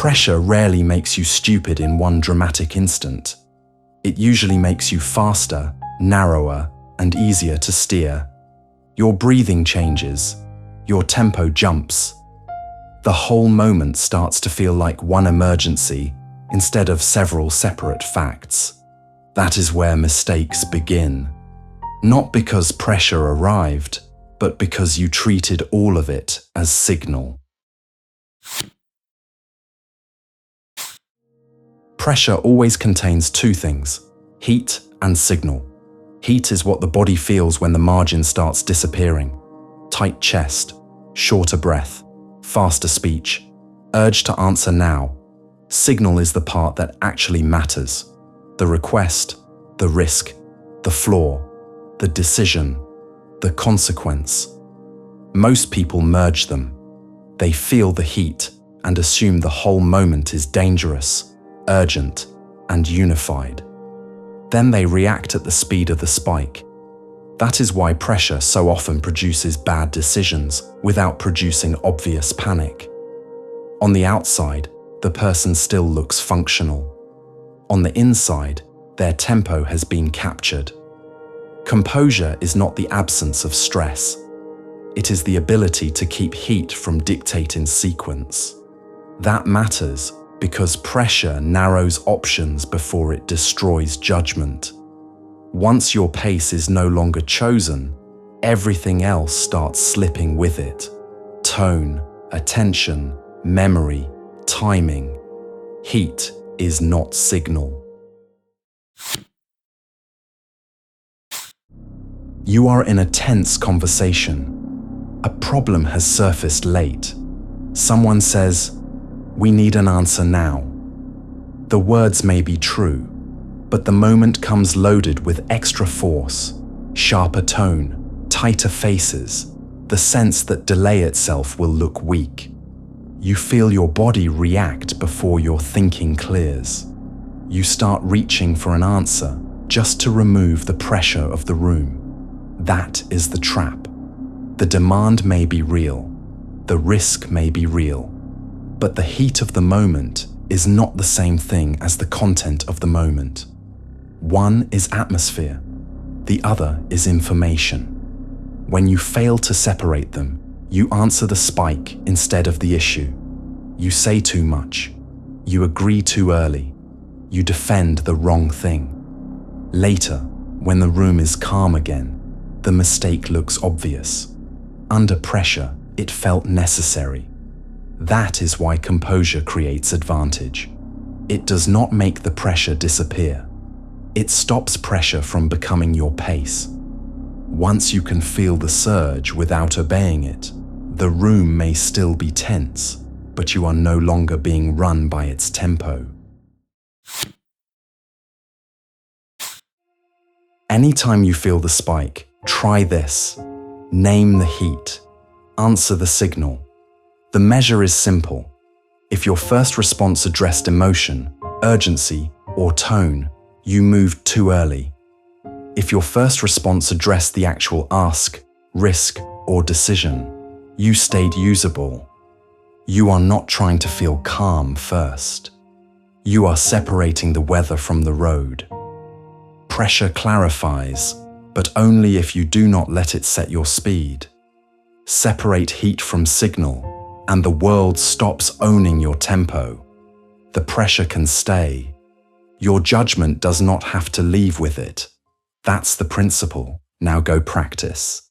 Pressure rarely makes you stupid in one dramatic instant. It usually makes you faster, narrower, and easier to steer. Your breathing changes. Your tempo jumps. The whole moment starts to feel like one emergency instead of several separate facts. That is where mistakes begin. Not because pressure arrived, but because you treated all of it as signal. Pressure always contains two things: heat and signal. Heat is what the body feels when the margin starts disappearing. Tight chest, shorter breath, faster speech, urge to answer now. Signal is the part that actually matters. The request, the risk, the flaw, the decision, the consequence. Most people merge them. They feel the heat and assume the whole moment is dangerous, urgent, and unified. Then they react at the speed of the spike. That is why pressure so often produces bad decisions without producing obvious panic. On the outside, the person still looks functional. On the inside, their tempo has been captured. Composure is not the absence of stress. It is the ability to keep heat from dictating sequence. That matters because pressure narrows options before it destroys judgment. Once your pace is no longer chosen, everything else starts slipping with it. Tone, attention, memory, timing. Heat is not signal. You are in a tense conversation. A problem has surfaced late. Someone says, "We need an answer now." The words may be true, but the moment comes loaded with extra force, sharper tone, tighter faces, the sense that delay itself will look weak. You feel your body react before your thinking clears. You start reaching for an answer just to remove the pressure of the room. That is the trap. The demand may be real, the risk may be real, but the heat of the moment is not the same thing as the content of the moment. One is atmosphere, the other is information. When you fail to separate them, you answer the spike instead of the issue. You say too much. You agree too early. You defend the wrong thing. Later, when the room is calm again, the mistake looks obvious. Under pressure, it felt necessary. That is why composure creates advantage. It does not make the pressure disappear. It stops pressure from becoming your pace. Once you can feel the surge without obeying it, the room may still be tense, but you are no longer being run by its tempo. Anytime you feel the spike, try this. Name the heat. Answer the signal. The measure is simple. If your first response addressed emotion, urgency, or tone, you moved too early. If your first response addressed the actual ask, risk, or decision, you stayed usable. You are not trying to feel calm first. You are separating the weather from the road. Pressure clarifies, but only if you do not let it set your speed. Separate heat from signal, and the world stops owning your tempo. The pressure can stay. Your judgment does not have to leave with it. That's the principle. Now go practice.